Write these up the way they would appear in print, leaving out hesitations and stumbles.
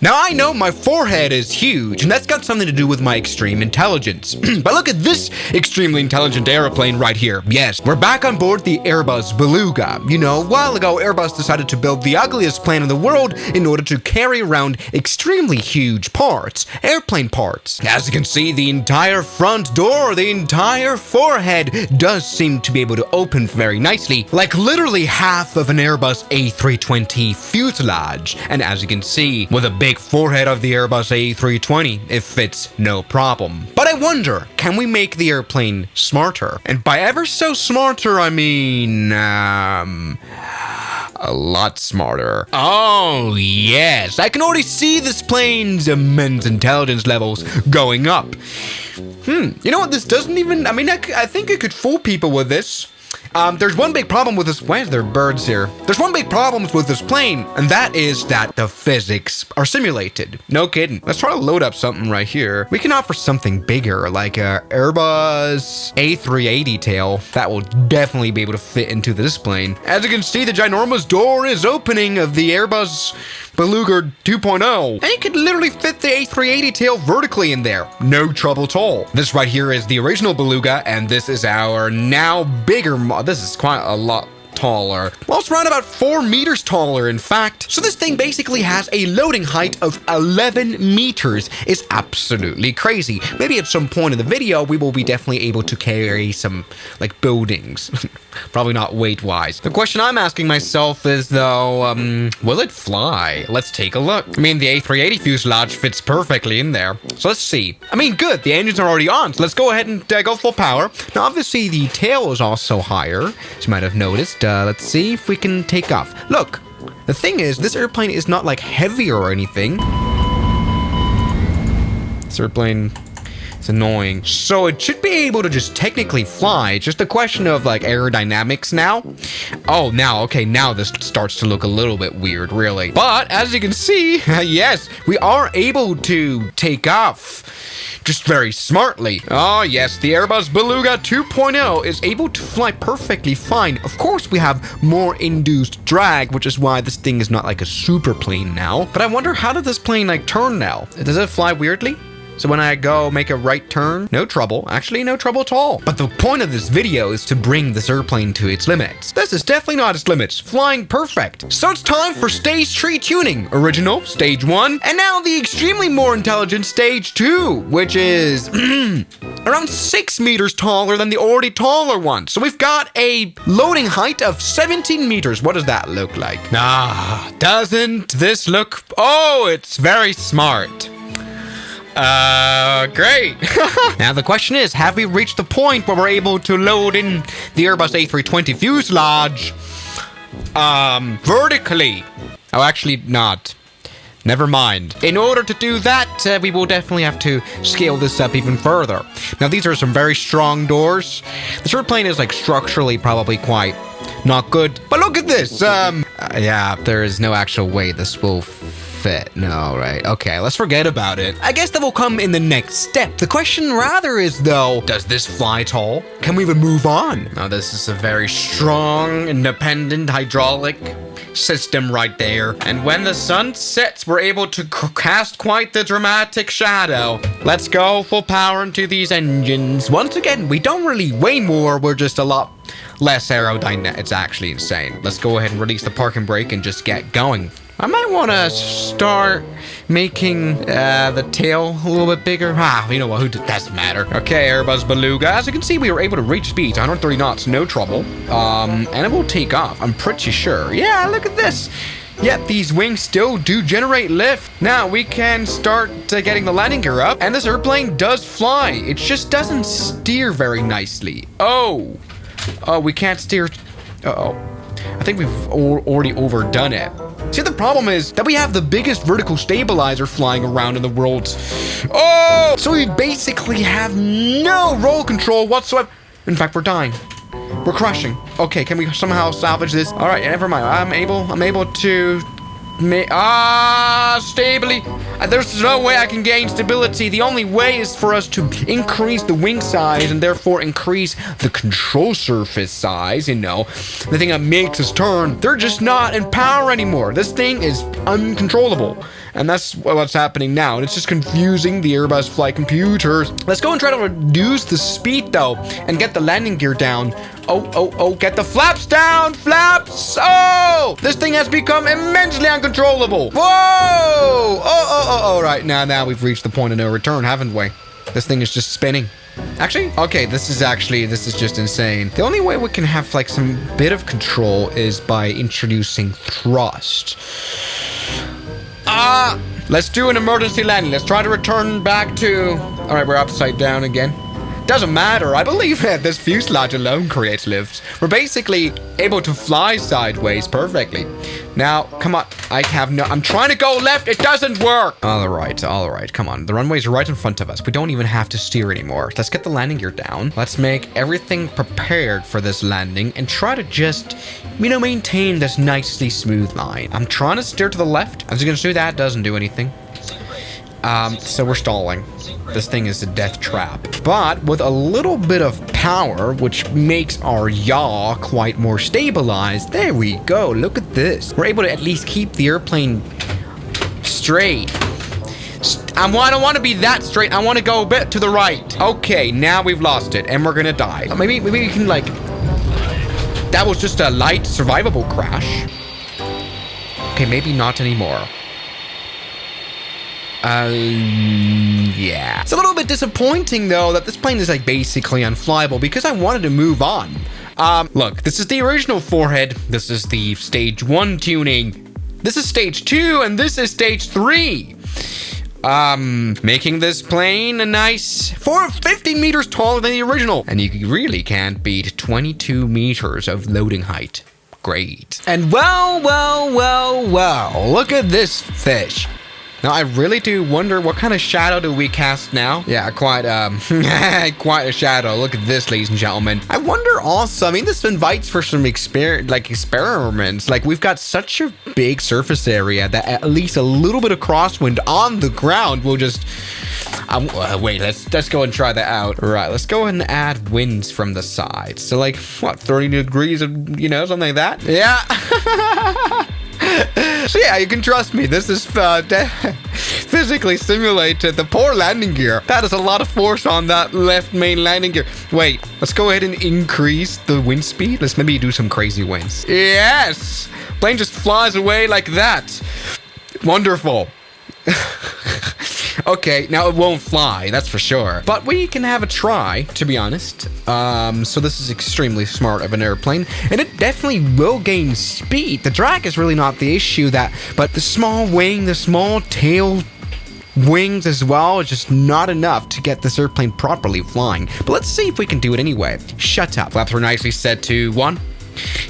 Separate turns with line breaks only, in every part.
Now, I know my forehead is huge, and that's got something to do with my extreme intelligence. But look at this extremely intelligent airplane right here. Yes, we're back on board the Airbus Beluga. You know, a while ago, Airbus decided to build the ugliest plane in the world in order to carry around extremely huge parts, airplane parts. As you can see, the entire front door, the entire forehead does seem to be able to open very nicely, like literally half of an Airbus A320 fuselage. And as you can see, with a big forehead of the Airbus A320, it fits no problem. But I wonder, can we make the airplane smarter? And by ever so smarter, I mean, a lot smarter. Oh, yes. I can already see this plane's immense intelligence levels going up. You know what? This doesn't even, I think it could fool people with this. There's one big problem with this. Why is there birds here? There's one big problem with this plane, and that is that the physics are simulated. No kidding. Let's try to load up something right here. We can offer something bigger, like a Airbus A380 tail. That will definitely be able to fit into this plane. As you can see, the ginormous door is opening of the Airbus Beluga 2.0. And you could literally fit the A380 tail vertically in there. No trouble at all. This right here is the original Beluga, and this is our now bigger this is quite a lot taller. Well, it's around about 4 meters taller, in fact. So this thing basically has a loading height of 11 meters. It's absolutely crazy. Maybe at some point in the video, we will be definitely able to carry some, like, buildings. Probably not weight-wise. The question I'm asking myself is, though, will it fly? Let's take a look. I mean, the A380 fuselage fits perfectly in there. So let's see. I mean, good. The engines are already on. So let's go ahead and go full power. Now, obviously, the tail is also higher, as you might have noticed. Let's see if we can take off. Look, the thing is, this airplane is not, like, heavier or anything. This airplane... it's annoying. So it should be able to just technically fly. It's just a question of like aerodynamics now. Oh, now this starts to look a little bit weird, really. But as you can see, yes, we are able to take off just very smartly. Oh yes, the Airbus Beluga 2.0 is able to fly perfectly fine. Of course, we have more induced drag, which is why this thing is not like a super plane now. But I wonder, how did this plane like turn now? Does it fly weirdly? So when I go make a right turn, no trouble. Actually, no trouble at all. But the point of this video is to bring this airplane to its limits. This is definitely not its limits. Flying perfect. So it's time for stage 3 tuning. Original, stage 1, and now the extremely more intelligent stage 2, which is around 6 meters taller than the already taller one. So we've got a loading height of 17 meters. What does that look like? Doesn't this look... oh, it's very smart. Great. Now the question is, have we reached the point where we're able to load in the Airbus A320 fuselage vertically? Oh, actually not. Never mind. In order to do that, we will definitely have to scale this up even further. Now these are some very strong doors. This airplane is like structurally probably quite not good. But look at this. Yeah, there is no actual way this will fit. No, right. Okay, let's forget about it. I guess that will come in the next step. The question rather is, though, does this fly tall? Can we even move on? Now, this is a very strong, independent hydraulic system right there. And when the sun sets, we're able to cast quite the dramatic shadow. Let's go full power into these engines. Once again, we don't really weigh more. We're just a lot less aerodynamic. It's actually insane. Let's go ahead and release the parking brake and just get going. I might want to start making the tail a little bit bigger. You know what? Who doesn't matter? Okay, Airbus Beluga. As you can see, we were able to reach speeds 130 knots, no trouble. And it will take off. I'm pretty sure. Yeah, look at this. Yep, these wings still do generate lift. Now we can start getting the landing gear up, and this airplane does fly. It just doesn't steer very nicely. Oh, we can't steer. I think we've already overdone it. See, the problem is that we have the biggest vertical stabilizer flying around in the world. Oh! So we basically have no roll control whatsoever. In fact, we're dying. We're crashing. Okay, can we somehow salvage this? All right, never mind. I'm able to Stably. There's no way I can gain stability. The only way is for us to increase the wing size and therefore increase the control surface size, you know. The thing that makes us turn, they're just not in power anymore. This thing is uncontrollable. And that's what's happening now. And it's just confusing the Airbus flight computers. Let's go and try to reduce the speed, though, and get the landing gear down. Oh, get the flaps down, flaps. Oh, this thing has become immensely uncontrollable. Whoa. Oh, right. Now we've reached the point of no return, haven't we? This thing is just spinning. Actually, okay, this is just insane. The only way we can have like some bit of control is by introducing thrust. Let's do an emergency landing. Let's try to return back to... All right, we're upside down again. Doesn't matter. I believe that this fuselage alone creates lift. We're basically able to fly sideways perfectly. Now, come on. I'm trying to go left. It doesn't work. All right. Come on. The runway's right in front of us. We don't even have to steer anymore. Let's get the landing gear down. Let's make everything prepared for this landing and try to just, maintain this nicely smooth line. I'm trying to steer to the left. As you can see, that doesn't do anything. So we're stalling. This thing is a death trap. But with a little bit of power, which makes our yaw quite more stabilized. There we go. Look at this. We're able to at least keep the airplane straight. I don't want to be that straight. I want to go a bit to the right. Okay, now we've lost it and we're gonna die. Maybe we can like... That was just a light survivable crash. Okay, maybe not anymore. Yeah. It's a little bit disappointing, though, that this plane is, like, basically unflyable because I wanted to move on. Look, this is the original forehead. This is the stage 1 tuning. This is stage 2, and this is stage 3. Making this plane a nice 15 meters taller than the original. And you really can't beat 22 meters of loading height. Great. And well, look at this fish. Now, I really do wonder what kind of shadow do we cast now? Yeah, quite a shadow. Look at this, ladies and gentlemen. I wonder also, this invites for some experiments. Like, we've got such a big surface area that at least a little bit of crosswind on the ground will just... wait, let's go and try that out. Right, let's go ahead and add winds from the sides. So, like, what, 30 degrees of, something like that? Yeah. So yeah, you can trust me. This is physically simulated. The poor landing gear. That is a lot of force on that left main landing gear. Wait, let's go ahead and increase the wind speed. Let's maybe do some crazy winds. Yes! Plane just flies away like that. Wonderful. Okay, now it won't fly, that's for sure. But we can have a try, to be honest. So this is extremely smart of an airplane. And it definitely will gain speed. The drag is really not the issue, but the small wing, the small tail wings as well is just not enough to get this airplane properly flying. But let's see if we can do it anyway. Shut up. Flaps are nicely set to 1.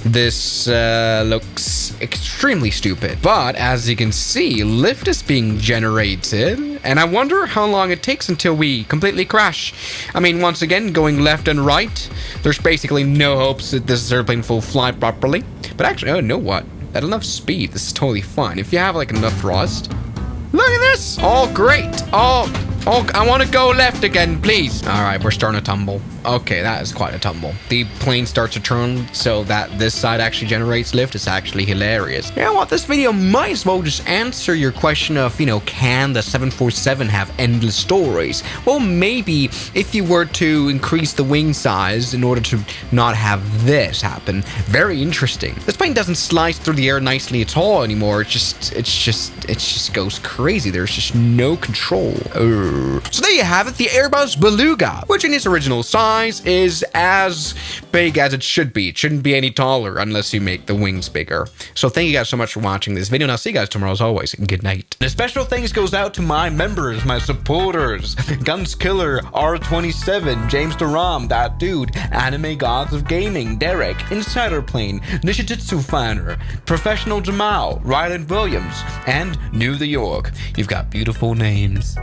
This looks extremely stupid, but as you can see, lift is being generated, and I wonder how long it takes until we completely crash. Once again, going left and right, there's basically no hopes that this airplane will fly properly. But actually, oh, you know what? At enough speed, this is totally fine. If you have like enough thrust, look at this! Oh, great! Oh, I want to go left again, please. All right, we're starting to tumble. Okay, that is quite a tumble. The plane starts to turn so that this side actually generates lift. It's actually hilarious. You know what? This video might as well just answer your question of, can the 747 have endless stories? Well, maybe if you were to increase the wing size in order to not have this happen. Very interesting. This plane doesn't slice through the air nicely at all anymore. It just goes crazy. There's just no control. So there you have it, the Airbus Beluga, which in its original size is as big as it should be. It shouldn't be any taller unless you make the wings bigger. So thank you guys so much for watching this video, and I'll see you guys tomorrow as always. Good night. And a special thanks goes out to my members, my supporters, Guns Killer, R27, James Duram, That Dude, Anime Gods of Gaming, Derek, Insider Plane, Nishijitsu Fanner, Professional Jamal, Ryland Williams, and New the York. You've got beautiful names.